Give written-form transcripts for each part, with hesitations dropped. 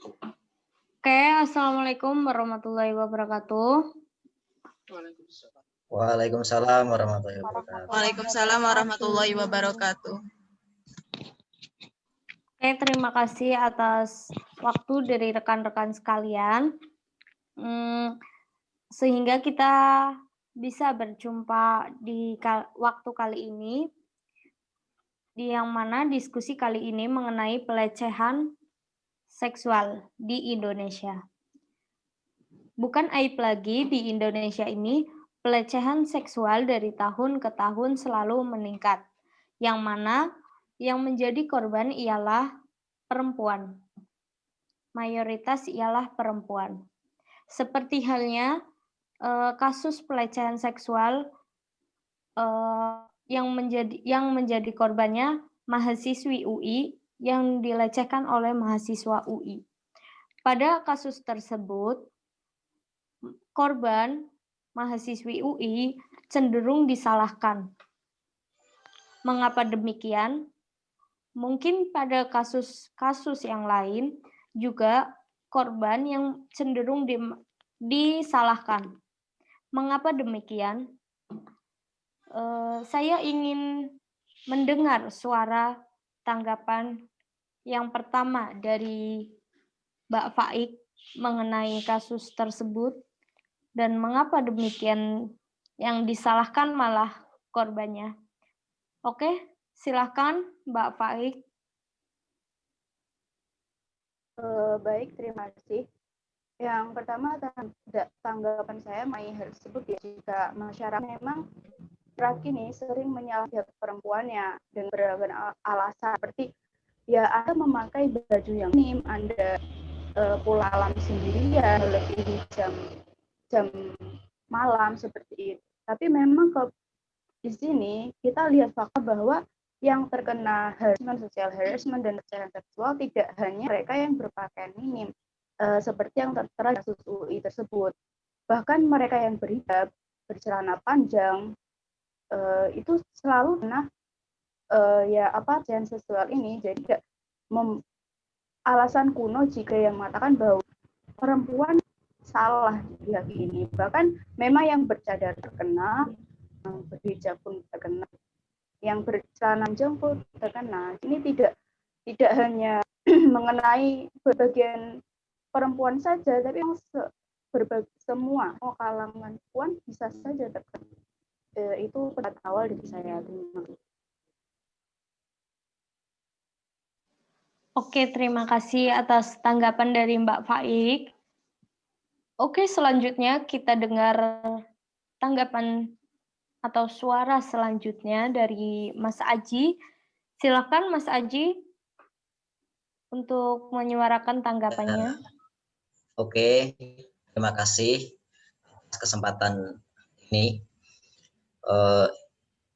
Oke, Assalamualaikum warahmatullahi wabarakatuh. Waalaikumsalam warahmatullahi wabarakatuh. Waalaikumsalam warahmatullahi wabarakatuh. Oke, terima kasih atas waktu dari rekan-rekan sekalian. Sehingga kita bisa berjumpa di waktu kali ini, di yang mana diskusi kali ini mengenai pelecehan seksual di Indonesia. Bukan aib lagi di Indonesia ini, pelecehan seksual dari tahun ke tahun selalu meningkat, yang mana yang menjadi korban ialah perempuan. Mayoritas ialah perempuan. Seperti halnya kasus pelecehan seksual yang menjadi korbannya mahasiswi UI yang dilecehkan oleh mahasiswa UI. Pada kasus tersebut, korban mahasiswi UI cenderung disalahkan. Mengapa demikian? Mungkin pada kasus-kasus yang lain juga korban yang cenderung disalahkan. Mengapa demikian? Saya ingin mendengar suara tanggapan yang pertama dari Mbak Faik mengenai kasus tersebut dan mengapa demikian yang disalahkan malah korbannya. Oke, silakan Mbak Faik. Baik, terima kasih. Yang pertama, tanggapan saya mengenai hal tersebut ya, jika masyarakat memang terakhir ini sering menyalahkan perempuannya dengan berbagai alasan seperti ya Anda memakai baju yang minim, Anda pulang alam sendirian, melebihi jam malam seperti itu. Tapi memang di sini kita lihat fakta bahwa yang terkena harassment, social harassment dan pelecehan seksual tidak hanya mereka yang berpakaian minim, seperti yang tertera di kasus UI tersebut. Bahkan mereka yang berhijab, bercelana panjang, itu selalu pernah pelecehan seksual ini. Jadi alasan kuno jika yang mengatakan bahwa perempuan salah di pihak ini. Bahkan memang yang bercadar terkena, yang berhijab pun terkena, yang bercelana panjang pun terkena. Ini tidak hanya mengenai bagian perempuan saja, tapi semua kalangan perempuan bisa saja terkena. Itu pendapat awal dari saya. Oke, terima kasih atas tanggapan dari Mbak Faik. Oke, selanjutnya kita dengar tanggapan atau suara selanjutnya dari Mas Aji. Silakan Mas Aji untuk menyuarakan tanggapannya. Oke, terima kasih atas kesempatan ini.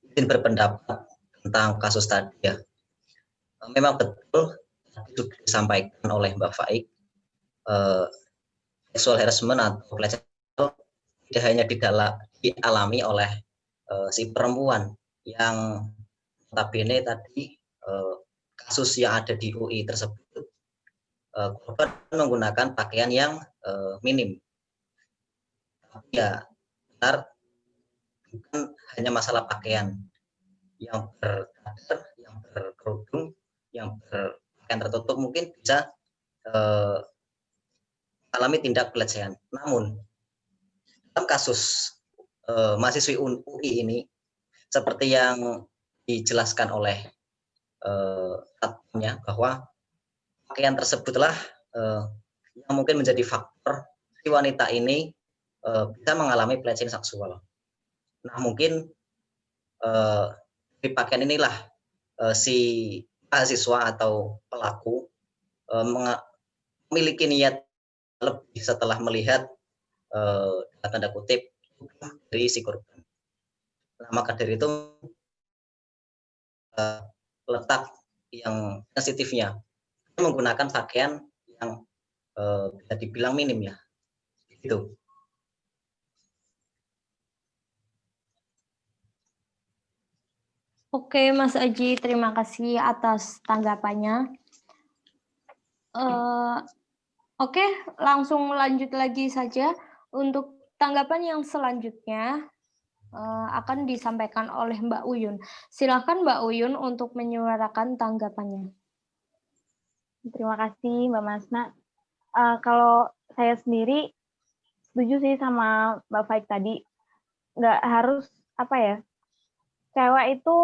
Izin berpendapat tentang kasus tadi ya. Memang betul sudah disampaikan oleh Mbak Faik, sexual harassment atau pelecehan tidak hanya dialami oleh si perempuan yang notabene tadi kasus yang ada di UI tersebut korban menggunakan pakaian yang minim. Tapi ya benar, bukan hanya masalah pakaian, yang berkadar, yang berkerudung, yang berpakaian tertutup mungkin bisa alami tindak pelecehan. Namun dalam kasus mahasiswi UI ini, seperti yang dijelaskan oleh satpamnya, bahwa pakaian tersebutlah yang mungkin menjadi faktor si wanita ini bisa mengalami pelecehan seksual. Nah, mungkin di pakaian inilah si mahasiswa atau pelaku memiliki niat lebih setelah melihat tanda kutip dari si korban. Nah, maka dari itu letak yang sensitifnya menggunakan pakaian yang bisa dibilang minim ya, gitu. Oke, Mas Aji, terima kasih atas tanggapannya. Oke, langsung lanjut lagi saja. Untuk tanggapan yang selanjutnya akan disampaikan oleh Mbak Uyun. Silakan Mbak Uyun untuk menyuarakan tanggapannya. Terima kasih Mbak Masna. Kalau saya sendiri setuju sih sama Mbak Faik tadi. Nggak harus apa ya, cewek itu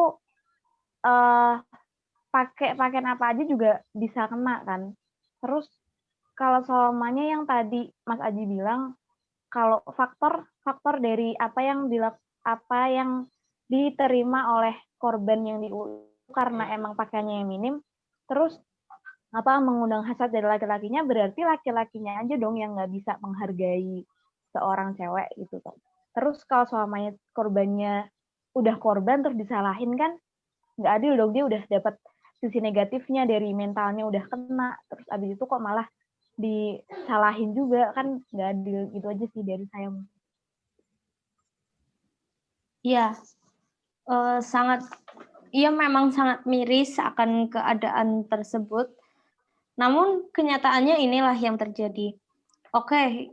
pakai pakaian apa aja juga bisa kena kan. Terus kalau selamanya yang tadi Mas Aji bilang, kalau faktor dari apa yang diterima oleh korban yang karena emang pakaiannya yang minim, terus mengundang hasad dari laki-lakinya, berarti laki-lakinya aja dong yang nggak bisa menghargai seorang cewek gitu kan. Terus kalau selamanya korbannya udah korban terus disalahin kan nggak adil dong, dia udah dapat sisi negatifnya dari mentalnya udah kena, terus abis itu kok malah disalahin juga, kan nggak adil. Gitu aja sih dari saya. Iya, memang sangat miris akan keadaan tersebut. Namun kenyataannya inilah yang terjadi. Oke,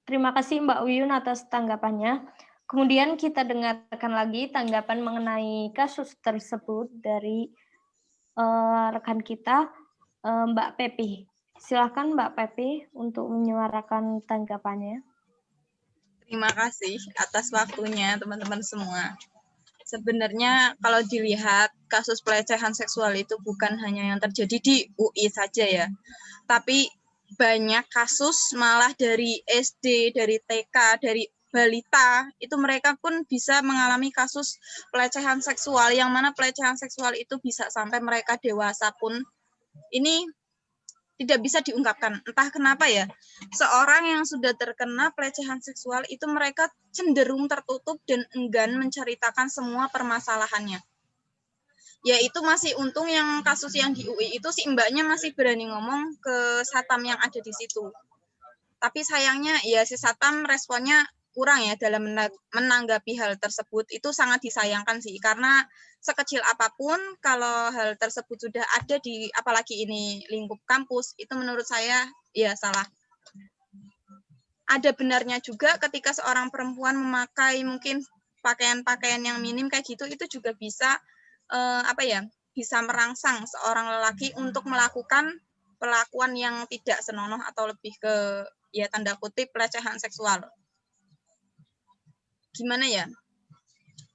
terima kasih Mbak Uyun atas tanggapannya. Kemudian kita dengarkan lagi tanggapan mengenai kasus tersebut dari rekan kita, Mbak Pepi. Silakan Mbak Pepi untuk menyuarakan tanggapannya. Terima kasih atas waktunya teman-teman semua. Sebenarnya kalau dilihat kasus pelecehan seksual itu bukan hanya yang terjadi di UI saja ya, tapi banyak kasus malah dari SD, dari TK, dari balita, itu mereka pun bisa mengalami kasus pelecehan seksual, yang mana pelecehan seksual itu bisa sampai mereka dewasa pun ini tidak bisa diungkapkan. Entah kenapa ya, seorang yang sudah terkena pelecehan seksual itu mereka cenderung tertutup dan enggan menceritakan semua permasalahannya. Ya itu masih untung yang kasus yang di UI itu si mbaknya masih berani ngomong ke Satam yang ada di situ. Tapi sayangnya ya si Satam responnya kurang ya dalam menanggapi hal tersebut. Itu sangat disayangkan sih, karena sekecil apapun kalau hal tersebut sudah ada di, apalagi ini lingkup kampus, itu menurut saya ya salah. Ada benarnya juga ketika seorang perempuan memakai mungkin pakaian-pakaian yang minim kayak gitu, itu juga bisa bisa merangsang seorang lelaki untuk melakukan perlakuan yang tidak senonoh atau lebih ke ya tanda kutip pelecehan seksual. Gimana ya?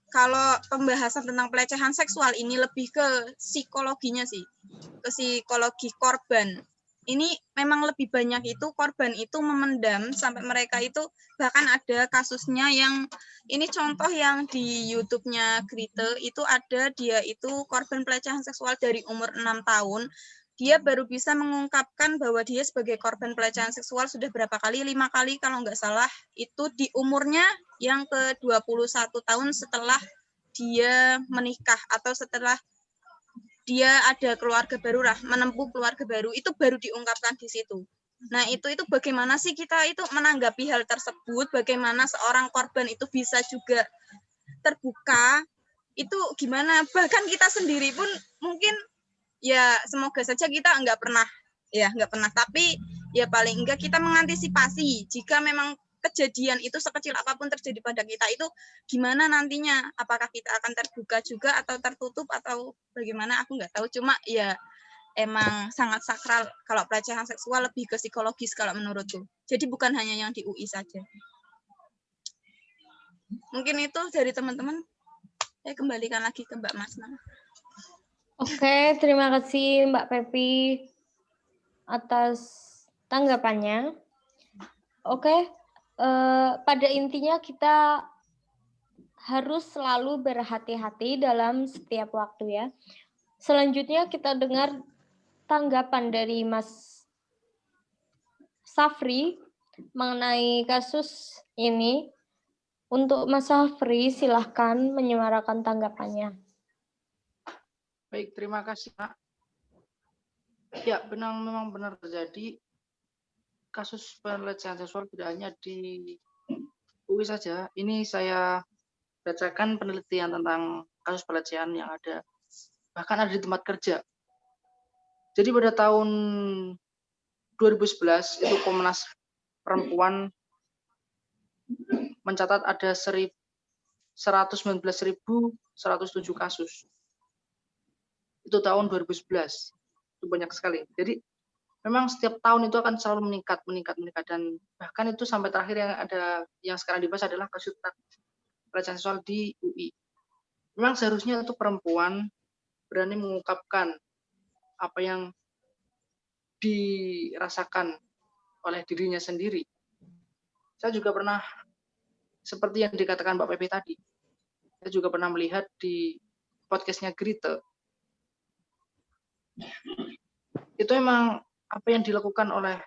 Kalau pembahasan tentang pelecehan seksual ini lebih ke psikologinya sih, ke psikologi korban. Ini memang lebih banyak itu korban itu memendam sampai mereka itu, bahkan ada kasusnya yang ini contoh yang di YouTube-nya Grite itu ada, dia itu korban pelecehan seksual dari umur 6 tahun. Dia baru bisa mengungkapkan bahwa dia sebagai korban pelecehan seksual sudah berapa kali, 5 kali kalau nggak salah, itu di umurnya yang ke-21 tahun setelah dia menikah atau setelah dia ada keluarga baru lah, menempuh keluarga baru, itu baru diungkapkan di situ. Nah, itu bagaimana sih kita itu menanggapi hal tersebut, bagaimana seorang korban itu bisa juga terbuka, itu gimana? Bahkan kita sendiri pun mungkin ya semoga saja kita nggak pernah, tapi ya paling enggak kita mengantisipasi jika memang kejadian itu sekecil apapun terjadi pada kita, itu gimana nantinya, apakah kita akan terbuka juga atau tertutup atau bagaimana, aku nggak tahu. Cuma ya emang sangat sakral kalau pelecehan seksual, lebih ke psikologis kalau menurutku. Jadi bukan hanya yang di UI saja. Mungkin itu dari teman-teman. Saya kembalikan lagi ke Mbak Masna. Oke, terima kasih Mbak Pepi atas tanggapannya. Oke, pada intinya kita harus selalu berhati-hati dalam setiap waktu ya. Selanjutnya kita dengar tanggapan dari Mas Safri mengenai kasus ini. Untuk Mas Safri, silahkan menyuarakan tanggapannya. Baik, terima kasih, Pak. Ya, memang benar terjadi kasus pelecehan seksual tidak hanya di UI saja. Ini saya bacakan penelitian tentang kasus pelecehan yang ada, bahkan ada di tempat kerja. Jadi pada tahun 2011 itu Komnas Perempuan mencatat ada 119.107 kasus. Itu tahun 2011. Itu banyak sekali. Jadi memang setiap tahun itu akan selalu meningkat dan bahkan itu sampai terakhir yang sekarang dibahas adalah kasus pelecehan seksual di UI. Memang seharusnya itu perempuan berani mengungkapkan apa yang dirasakan oleh dirinya sendiri. Saya juga pernah, seperti yang dikatakan Mbak Pepe tadi, saya juga pernah melihat di podcastnya Grite. Itu memang apa yang dilakukan oleh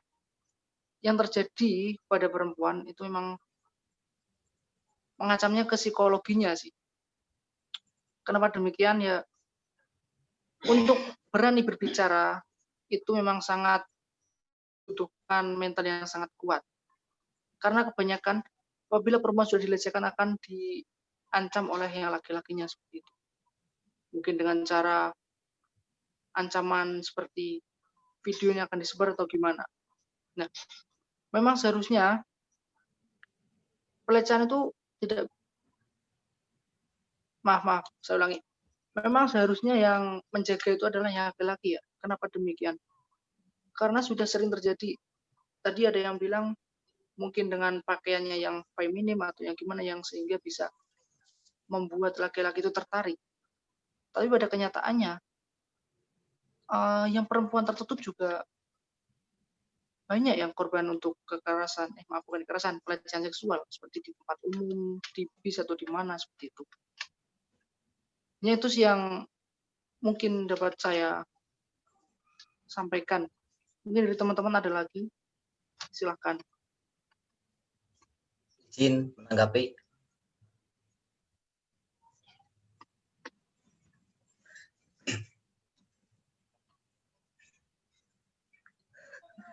yang terjadi pada perempuan itu memang mengancamnya ke psikologinya sih. Kenapa demikian ya? Untuk berani berbicara itu memang sangat membutuhkan mental yang sangat kuat. Karena kebanyakan apabila perempuan sudah dilecehkan akan diancam oleh yang laki-lakinya seperti itu. Mungkin dengan cara ancaman seperti videonya akan disebar atau gimana. Nah, memang seharusnya pelecehan itu tidak, maaf, saya ulangi. Memang seharusnya yang menjaga itu adalah yang laki-laki ya. Kenapa demikian? Karena sudah sering terjadi. Tadi ada yang bilang mungkin dengan pakaiannya yang feminim atau yang gimana yang sehingga bisa membuat laki-laki itu tertarik. Tapi pada kenyataannya yang perempuan tertutup juga banyak yang korban untuk kekerasan, bukan kekerasan, pelecehan seksual seperti di tempat umum, di bis atau di mana seperti itu. Ya itu sih yang mungkin dapat saya sampaikan. Mungkin dari teman-teman ada lagi, silahkan. Izin menanggapi.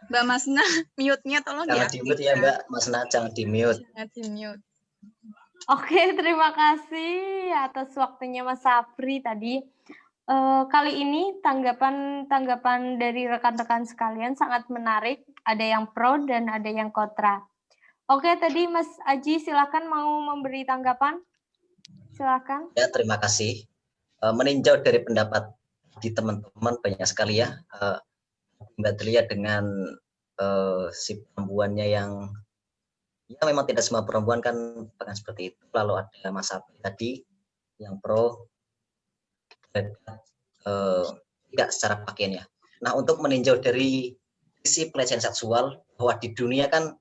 Mbak Masna, mute-nya tolong Jangan di-mute ya Mbak Masna, jangan di-mute. Jangan di-mute. Oke, terima kasih atas waktunya Mas Safri tadi. Kali ini tanggapan dari rekan-rekan sekalian sangat menarik. Ada yang pro dan ada yang kontra. Oke, tadi Mas Aji silakan mau memberi tanggapan. Silakan. Ya, terima kasih. Meninjau dari pendapat di teman-teman banyak sekali ya. Mbak Delia dengan si perempuannya yang ya memang tidak semua perempuan kan bahkan seperti itu. Lalu ada Mas Abdi tadi yang pro tidak secara pakaiannya. Nah, untuk meninjau dari sisi pelecehan seksual bahwa di dunia kan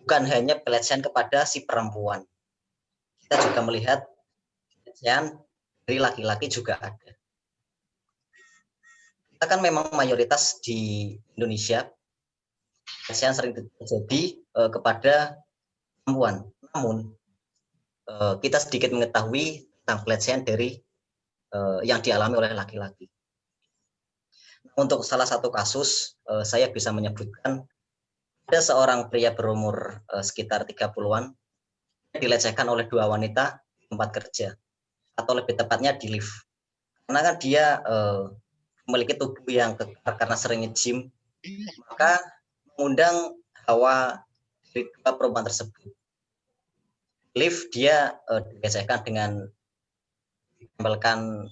bukan hanya pelecehan kepada si perempuan. Kita juga melihat pelecehan dari laki-laki juga ada. Kita kan memang mayoritas di Indonesia pelecehan sering terjadi kepada perempuan. Namun kita sedikit mengetahui tentang pelecehan dari yang dialami oleh laki-laki. Untuk salah satu kasus saya bisa menyebutkan ada seorang pria berumur sekitar 30-an dilecehkan oleh dua wanita di tempat kerja atau lebih tepatnya di lift. Karena kan dia memiliki tubuh yang kekar karena sering nge-gym, maka mengundang hawa dari dua perempuan tersebut. Lift dia dilecehkan dengan menempelkan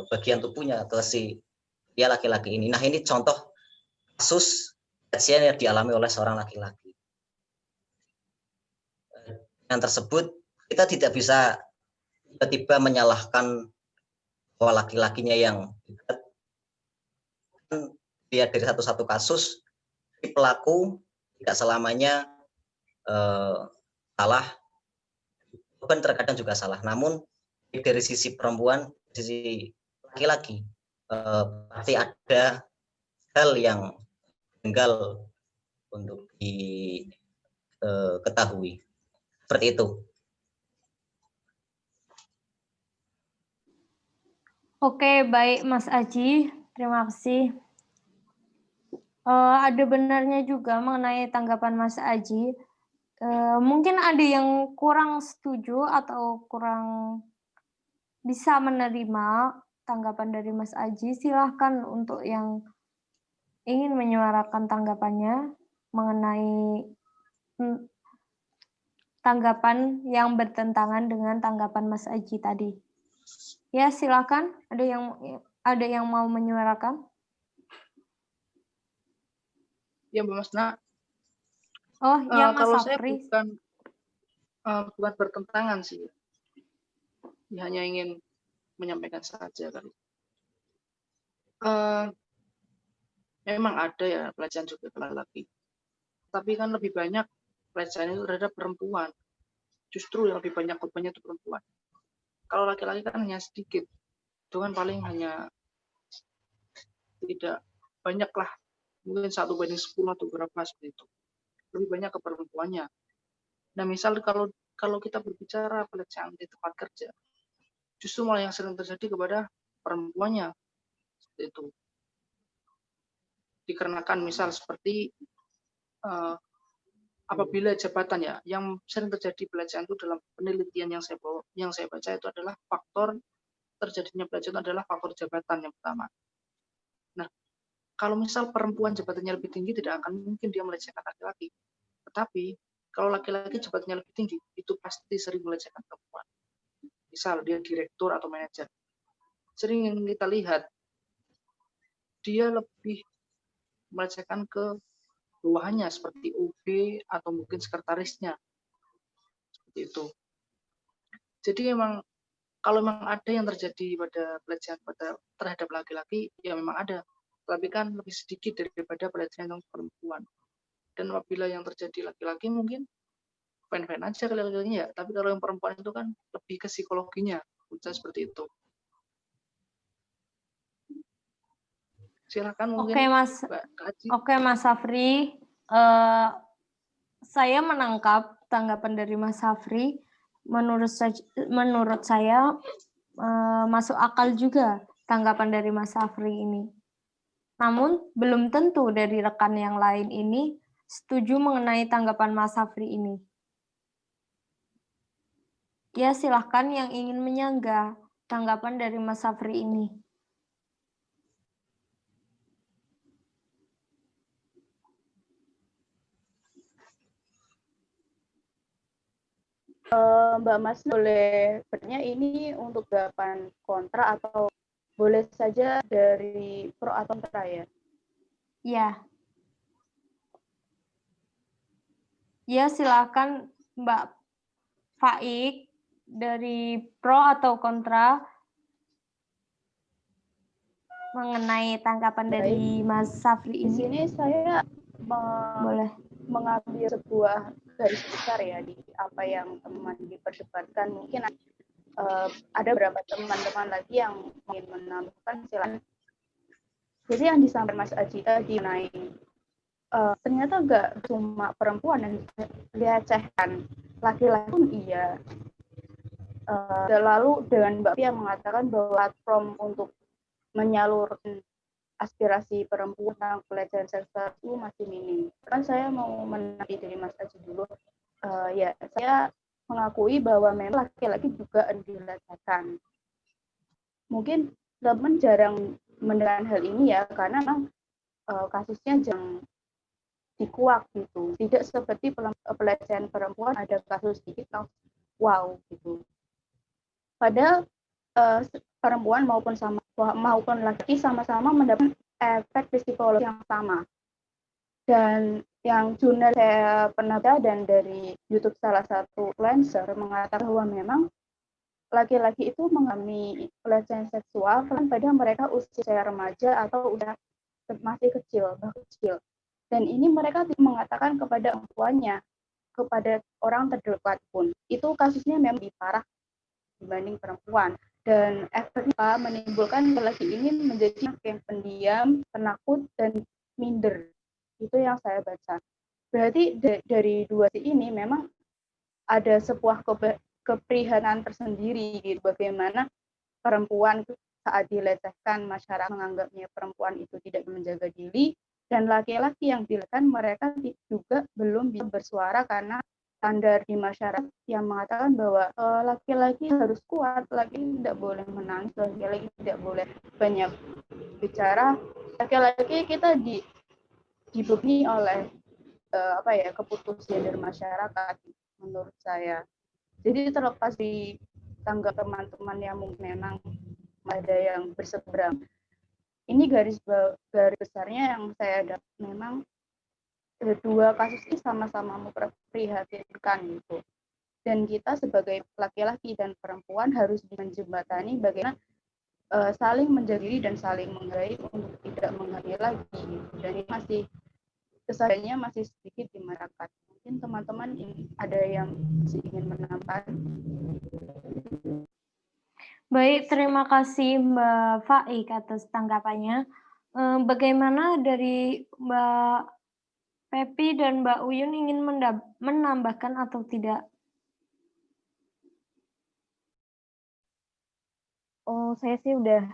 bagian tubuhnya ke si dia laki-laki ini. Nah, ini contoh kasus pelecehan yang dialami oleh seorang laki-laki. Yang tersebut kita tidak bisa tiba-tiba menyalahkan bahwa laki-lakinya yang lihat dari satu-satu kasus si pelaku tidak selamanya salah, bukan terkadang juga salah. Namun dari sisi perempuan, sisi laki-laki pasti ada hal yang janggal untuk diketahui. Seperti itu. Oke, baik Mas Aji. Terima kasih. Ada benarnya juga mengenai tanggapan Mas Aji. Mungkin ada yang kurang setuju atau kurang bisa menerima tanggapan dari Mas Aji. Silahkan untuk yang ingin menyuarakan tanggapannya mengenai tanggapan yang bertentangan dengan tanggapan Mas Aji tadi. Ya, silakan. Ada yang mau menyuarakan? Ya, Mbak Masna. Oh, ya Mas Kalau saya Safri. bukan bertentangan sih. Ya, hanya ingin menyampaikan saja kali. Memang ada ya pelecehan juga ke laki-laki. Tapi kan lebih banyak pelecehan itu terhadap perempuan. Justru yang lebih banyak korbannya itu perempuan. Kalau laki-laki kan hanya sedikit. Itu kan paling hanya tidak banyak lah. Mungkin 1/10 atau berapa seperti itu. Lebih banyak ke perempuannya. Nah, misal kalau kita berbicara pelecehan di tempat kerja, justru malah yang sering terjadi kepada perempuannya. Seperti itu. Dikarenakan misal seperti apabila jabatan ya, yang sering terjadi pelecehan itu dalam penelitian yang saya baca itu adalah faktor terjadinya pelecehan adalah faktor jabatan yang pertama. Nah, kalau misal perempuan jabatannya lebih tinggi tidak akan mungkin dia melecehkan laki-laki. Tetapi kalau laki-laki jabatannya lebih tinggi itu pasti sering melecehkan perempuan. Misal dia direktur atau manajer. Sering yang kita lihat dia lebih melecehkan ke bawahannya seperti OB atau mungkin sekretarisnya. Seperti itu. Jadi memang kalau memang ada yang terjadi pada pelecehan terhadap laki-laki, ya memang ada. Tapi kan lebih sedikit daripada pelecehan yang perempuan. Dan apabila yang terjadi laki-laki mungkin fine-fine aja laki-lakinya ya. Tapi kalau yang perempuan itu kan lebih ke psikologinya. Bisa seperti itu. Silakan mungkin. Oke Mas Safri. Saya menangkap tanggapan dari Mas Safri. Menurut saya masuk akal juga tanggapan dari Mas Safri ini. Namun belum tentu dari rekan yang lain ini setuju mengenai tanggapan Mas Safri ini. Ya, silahkan yang ingin menyanggah tanggapan dari Mas Safri ini. Mbak Mas boleh bertanya ini untuk tanggapan kontra atau boleh saja dari pro atau kontra ya? Ya. Ya, silakan Mbak Faik dari pro atau kontra mengenai tanggapan dari Mas Safri ini. Di sini saya boleh mengambil sebuah garis besar ya di apa yang teman diperdebatkan. Mungkin ada beberapa teman-teman lagi yang ingin menambahkan, silakan. Jadi yang disampaikan Mas Aji tadi mengenai ternyata nggak cuma perempuan yang dilecehkan, laki-laki pun iya. Lalu dengan Mbak Pia mengatakan bahwa platform untuk menyalurkan aspirasi perempuan tentang pelecehan seksual itu masih minim. Kan saya mau menanti dari Mas Aji dulu. Ya, saya mengakui bahwa memang laki-laki juga dilecehkan. Mungkin teman jarang mendengar hal ini ya, karena memang kasusnya jarang dikuak gitu. Tidak seperti pelecehan perempuan ada kasus sedikit, wow gitu. Padahal perempuan maupun laki sama-sama mendapat efek psikologis yang sama. Dan yang jurnal saya pernah baca dan dari YouTube salah satu influencer mengatakan bahwa memang laki-laki itu mengalami pelecehan seksual pada mereka usia remaja atau udah masih kecil, bahkan kecil. Dan ini mereka tidak mengatakan kepada orang tuanya, kepada orang terdekat pun. Itu kasusnya memang lebih parah dibanding perempuan. Dan efeknya menimbulkan laki ini menjadi yang pendiam, penakut, dan minder. Itu yang saya baca. Berarti dari dua ini memang ada sebuah keprihatinan tersendiri gitu, bagaimana perempuan saat dilecehkan masyarakat menganggapnya perempuan itu tidak menjaga diri, dan laki-laki yang dilecehkan mereka juga belum bisa bersuara karena standar di masyarakat yang mengatakan bahwa laki-laki harus kuat, laki tidak boleh menangis, laki-laki tidak boleh banyak bicara, laki-laki kita dibebani oleh keputusan dari masyarakat menurut saya. Jadi terlepas di tanggap teman-teman yang mungkin memang ada yang berseberang. Ini garis besarnya yang saya dapat memang dua kasus ini sama-sama memprihatinkan gitu. Dan kita sebagai laki-laki dan perempuan harus menjembatani bagaimana saling menjaga diri dan saling menghargai untuk tidak menghakimi lagi. Dan ini masih kesadarannya masih sedikit di masyarakat. Mungkin teman-teman ada yang ingin menambah. Baik, terima kasih Mbak Faik atas tanggapannya. Bagaimana dari Mbak Pepi dan Mbak Uyun ingin menambahkan atau tidak? Oh, saya sih udah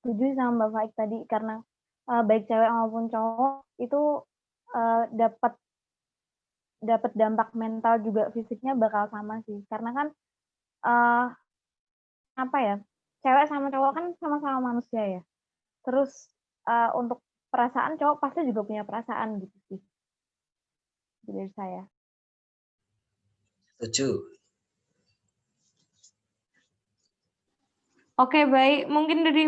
setuju sama Mbak Faik tadi, karena baik cewek maupun cowok itu dapat dampak mental juga fisiknya bakal sama sih. Karena kan cewek sama cowok kan sama-sama manusia ya. Terus untuk perasaan cowok pasti juga punya perasaan gitu sih. Dari saya. Setuju. Oke, baik. Mungkin dari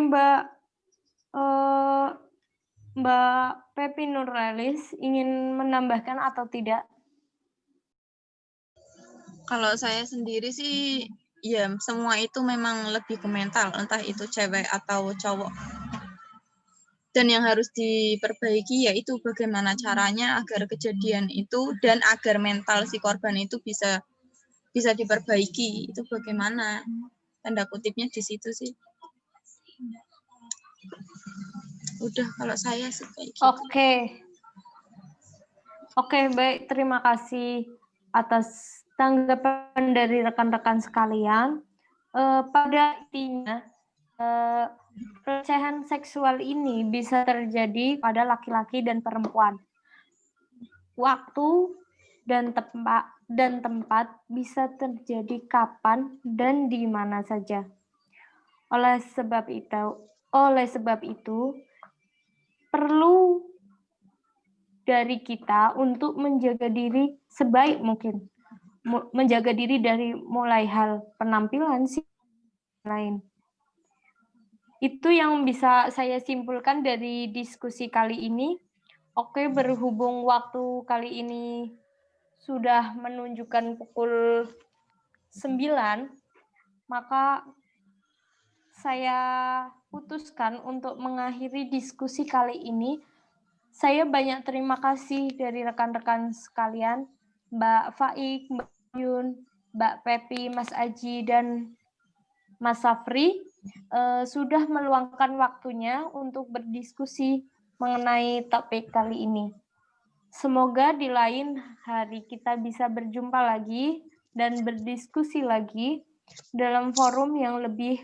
Mbak Pepi Nurralis ingin menambahkan atau tidak? Kalau saya sendiri sih, ya semua itu memang lebih ke mental, entah itu cewek atau cowok. Dan yang harus diperbaiki yaitu bagaimana caranya agar kejadian itu dan agar mental si korban itu bisa diperbaiki. Itu bagaimana? Tanda kutipnya di situ sih. Udah kalau saya sih kayak gitu. Oke, baik. Terima kasih atas tanggapan dari rekan-rekan sekalian. Pada intinya, pelecehan seksual ini bisa terjadi pada laki-laki dan perempuan. Waktu dan tempat bisa terjadi kapan dan di mana saja. Oleh sebab itu perlu dari kita untuk menjaga diri sebaik mungkin. Menjaga diri dari mulai hal penampilan sih lain. Itu yang bisa saya simpulkan dari diskusi kali ini. Oke, berhubung waktu kali ini sudah menunjukkan pukul 9, maka saya putuskan untuk mengakhiri diskusi kali ini. Saya banyak terima kasih dari rekan-rekan sekalian, Mbak Faik, Mbak Yun, Mbak Pepi, Mas Aji, dan Mas Safri sudah meluangkan waktunya untuk berdiskusi mengenai topik kali ini. Semoga di lain hari kita bisa berjumpa lagi dan berdiskusi lagi dalam forum yang lebih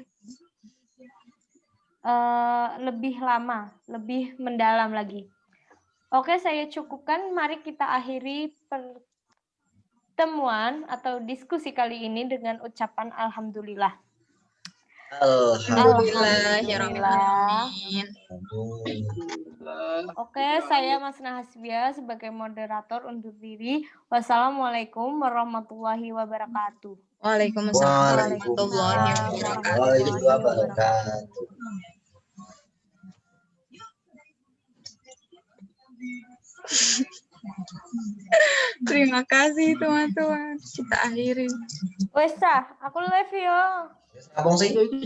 lama, lebih mendalam lagi. Oke, saya cukupkan. Mari kita akhiri pertemuan atau diskusi kali ini dengan ucapan alhamdulillah. Alhamdulillah. Oke, saya Mas Nahasbia sebagai moderator undur diri. Wassalamualaikum warahmatullahi wabarakatuh. Waalaikumsalam warahmatullahi wabarakatuh. Terima kasih teman-teman. Kita akhiri. Wes, aku live yo. Ngomong sih.